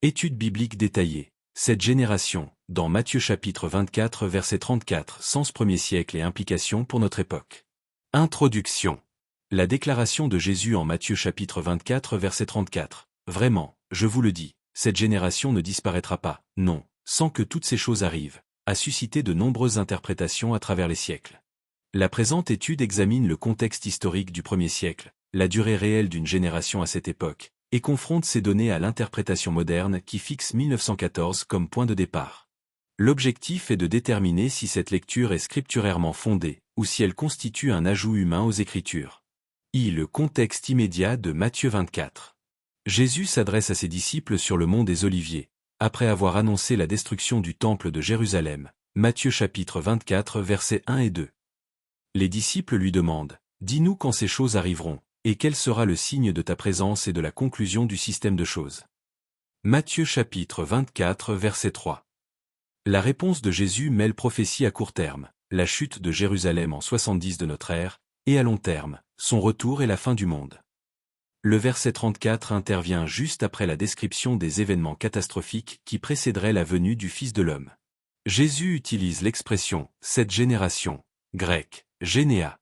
Étude biblique détaillée. Cette génération, dans Matthieu chapitre 24 verset 34, sens premier siècle et implications pour notre époque. Introduction. La déclaration de Jésus en Matthieu chapitre 24 verset 34. Vraiment, je vous le dis, cette génération ne disparaîtra pas, non, sans que toutes ces choses arrivent, a suscité de nombreuses interprétations à travers les siècles. La présente étude examine le contexte historique du premier siècle, la durée réelle d'une génération à cette époque, et confronte ces données à l'interprétation moderne qui fixe 1914 comme point de départ. L'objectif est de déterminer si cette lecture est scripturairement fondée, ou si elle constitue un ajout humain aux Écritures. Le contexte immédiat de Matthieu 24. Jésus s'adresse à ses disciples sur le mont des Oliviers, après avoir annoncé la destruction du temple de Jérusalem. Matthieu chapitre 24 versets 1 et 2. Les disciples lui demandent, « Dis-nous quand ces choses arriveront, et quel sera le signe de ta présence et de la conclusion du système de choses ?» Matthieu chapitre 24 verset 3. La réponse de Jésus mêle prophétie à court terme, la chute de Jérusalem en 70 de notre ère, et à long terme, son retour et la fin du monde. Le verset 34 intervient juste après la description des événements catastrophiques qui précéderaient la venue du Fils de l'homme. Jésus utilise l'expression « cette génération », grec, généa.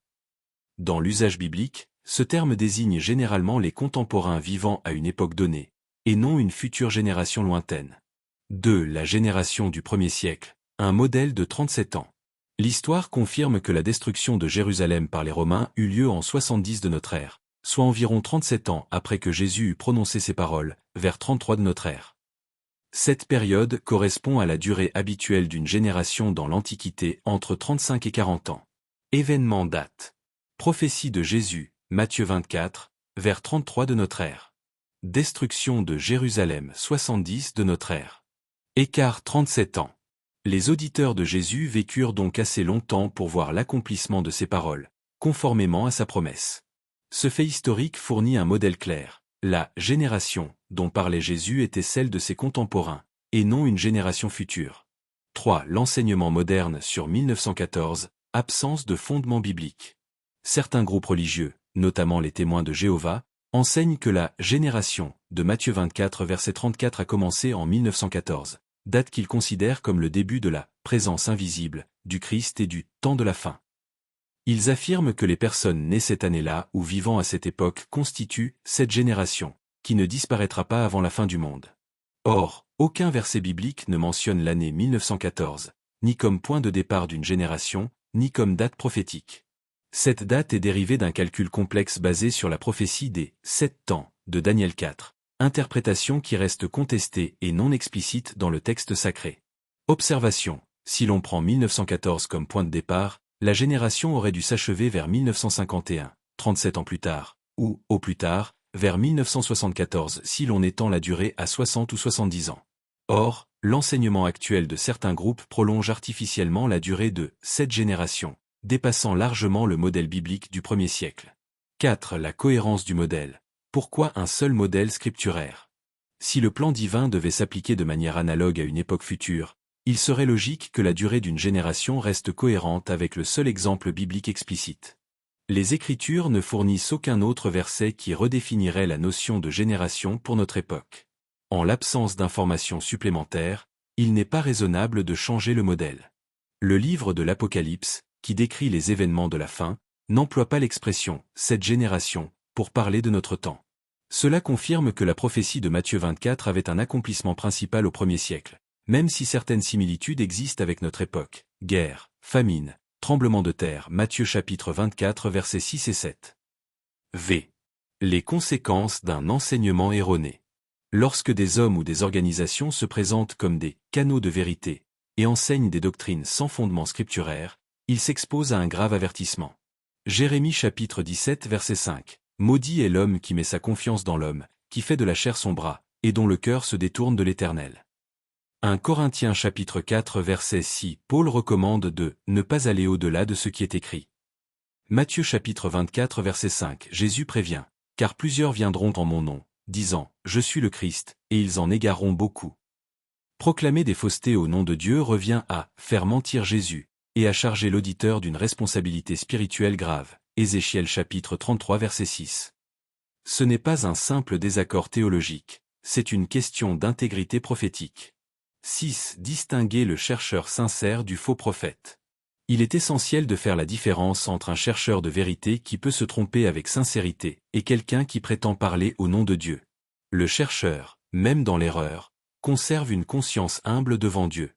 Dans l'usage biblique, ce terme désigne généralement les contemporains vivant à une époque donnée, et non une future génération lointaine. 2. La génération du premier siècle, un modèle de 37 ans. L'histoire confirme que la destruction de Jérusalem par les Romains eut lieu en 70 de notre ère, soit environ 37 ans après que Jésus eut prononcé ces paroles, vers 33 de notre ère. Cette période correspond à la durée habituelle d'une génération dans l'Antiquité entre 35 et 40 ans. Événement date. Prophétie de Jésus, Matthieu 24, vers 33 de notre ère. Destruction de Jérusalem 70 de notre ère. Écart 37 ans. Les auditeurs de Jésus vécurent donc assez longtemps pour voir l'accomplissement de ses paroles, conformément à sa promesse. Ce fait historique fournit un modèle clair. La « génération » dont parlait Jésus était celle de ses contemporains, et non une génération future. 3. L'enseignement moderne sur 1914, absence de fondement biblique. Certains groupes religieux, notamment les témoins de Jéhovah, enseignent que la « génération » de Matthieu 24 verset 34 a commencé en 1914, date qu'ils considèrent comme le début de la « présence invisible » du Christ et du « temps de la fin ». Ils affirment que les personnes nées cette année-là ou vivant à cette époque constituent cette génération, qui ne disparaîtra pas avant la fin du monde. Or, aucun verset biblique ne mentionne l'année 1914, ni comme point de départ d'une génération, ni comme date prophétique. Cette date est dérivée d'un calcul complexe basé sur la prophétie des « 7 temps » de Daniel 4, interprétation qui reste contestée et non explicite dans le texte sacré. Observation. Si l'on prend 1914 comme point de départ, la génération aurait dû s'achever vers 1951, 37 ans plus tard, ou, au plus tard, vers 1974 si l'on étend la durée à 60 ou 70 ans. Or, l'enseignement actuel de certains groupes prolonge artificiellement la durée de cette génération, dépassant largement le modèle biblique du premier siècle. 4. La cohérence du modèle. Pourquoi un seul modèle scripturaire? Si le plan divin devait s'appliquer de manière analogue à une époque future, il serait logique que la durée d'une génération reste cohérente avec le seul exemple biblique explicite. Les Écritures ne fournissent aucun autre verset qui redéfinirait la notion de génération pour notre époque. En l'absence d'informations supplémentaires, il n'est pas raisonnable de changer le modèle. Le livre de l'Apocalypse, qui décrit les événements de la fin, n'emploie pas l'expression « cette génération » pour parler de notre temps. Cela confirme que la prophétie de Matthieu 24 avait un accomplissement principal au premier siècle, même si certaines similitudes existent avec notre époque. Guerre, famine, tremblement de terre. Matthieu chapitre 24 versets 6 et 7. V. Les conséquences d'un enseignement erroné. Lorsque des hommes ou des organisations se présentent comme des canaux de vérité et enseignent des doctrines sans fondement scripturaire, ils s'exposent à un grave avertissement. Jérémie chapitre 17 verset 5. Maudit est l'homme qui met sa confiance dans l'homme, qui fait de la chair son bras, et dont le cœur se détourne de l'Éternel. 1 Corinthiens chapitre 4 verset 6. Paul recommande de ne pas aller au-delà de ce qui est écrit. Matthieu chapitre 24 verset 5. Jésus prévient, car plusieurs viendront en mon nom, disant, je suis le Christ, et ils en égareront beaucoup. Proclamer des faussetés au nom de Dieu revient à faire mentir Jésus, et à charger l'auditeur d'une responsabilité spirituelle grave. Ézéchiel chapitre 33 verset 6. Ce n'est pas un simple désaccord théologique, C'est une question d'intégrité prophétique. 6. Distinguer le chercheur sincère du faux prophète. Il est essentiel de faire la différence entre un chercheur de vérité qui peut se tromper avec sincérité et quelqu'un qui prétend parler au nom de Dieu. Le chercheur, même dans l'erreur, conserve une conscience humble devant Dieu.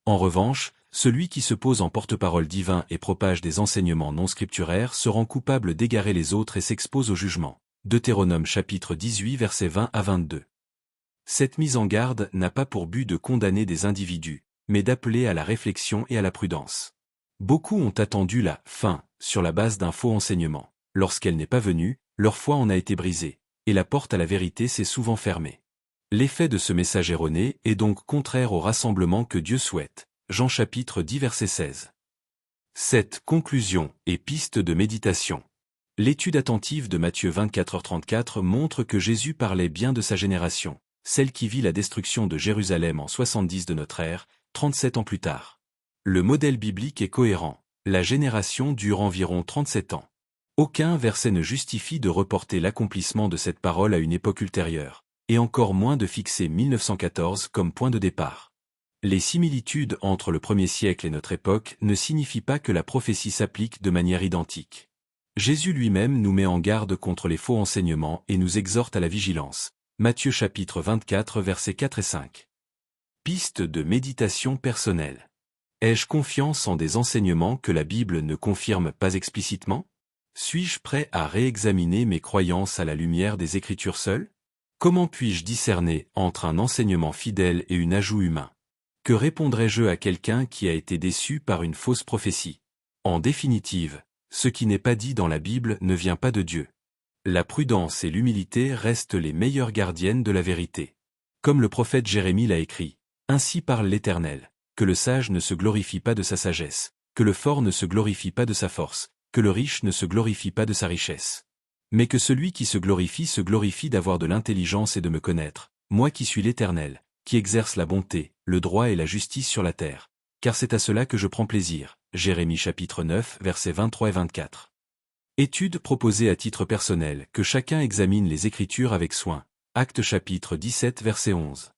En revanche, celui qui se pose en porte-parole divin et propage des enseignements non scripturaires se rend coupable d'égarer les autres et s'expose au jugement. Deutéronome chapitre 18 versets 20 à 22. Cette mise en garde n'a pas pour but de condamner des individus, mais d'appeler à la réflexion et à la prudence. Beaucoup ont attendu la fin sur la base d'un faux enseignement. Lorsqu'elle n'est pas venue, leur foi en a été brisée, et la porte à la vérité s'est souvent fermée. L'effet de ce message erroné est donc contraire au rassemblement que Dieu souhaite. Jean chapitre 10 verset 16. 7. Conclusion et piste de méditation. L'étude attentive de Matthieu 24h34 montre que Jésus parlait bien de sa génération, celle qui vit la destruction de Jérusalem en 70 de notre ère, 37 ans plus tard. Le modèle biblique est cohérent. La génération dure environ 37 ans. Aucun verset ne justifie de reporter l'accomplissement de cette parole à une époque ultérieure, et encore moins de fixer 1914 comme point de départ. Les similitudes entre le premier siècle et notre époque ne signifient pas que la prophétie s'applique de manière identique. Jésus lui-même nous met en garde contre les faux enseignements et nous exhorte à la vigilance. Matthieu chapitre 24 versets 4 et 5. Piste de méditation personnelle. Ai-je confiance en des enseignements que la Bible ne confirme pas explicitement? Suis-je prêt à réexaminer mes croyances à la lumière des Écritures seules? Comment puis-je discerner entre un enseignement fidèle et un ajout humain? Que répondrais-je à quelqu'un qui a été déçu par une fausse prophétie? En définitive, ce qui n'est pas dit dans la Bible ne vient pas de Dieu. La prudence et l'humilité restent les meilleures gardiennes de la vérité. Comme le prophète Jérémie l'a écrit, « Ainsi parle l'Éternel, que le sage ne se glorifie pas de sa sagesse, que le fort ne se glorifie pas de sa force, que le riche ne se glorifie pas de sa richesse. Mais que celui qui se glorifie d'avoir de l'intelligence et de me connaître, moi qui suis l'Éternel, qui exerce la bonté, le droit et la justice sur la terre. Car c'est à cela que je prends plaisir. » Jérémie chapitre 9 versets 23 et 24. Étude proposée à titre personnel, que chacun examine les Écritures avec soin. Actes chapitre 17 verset 11.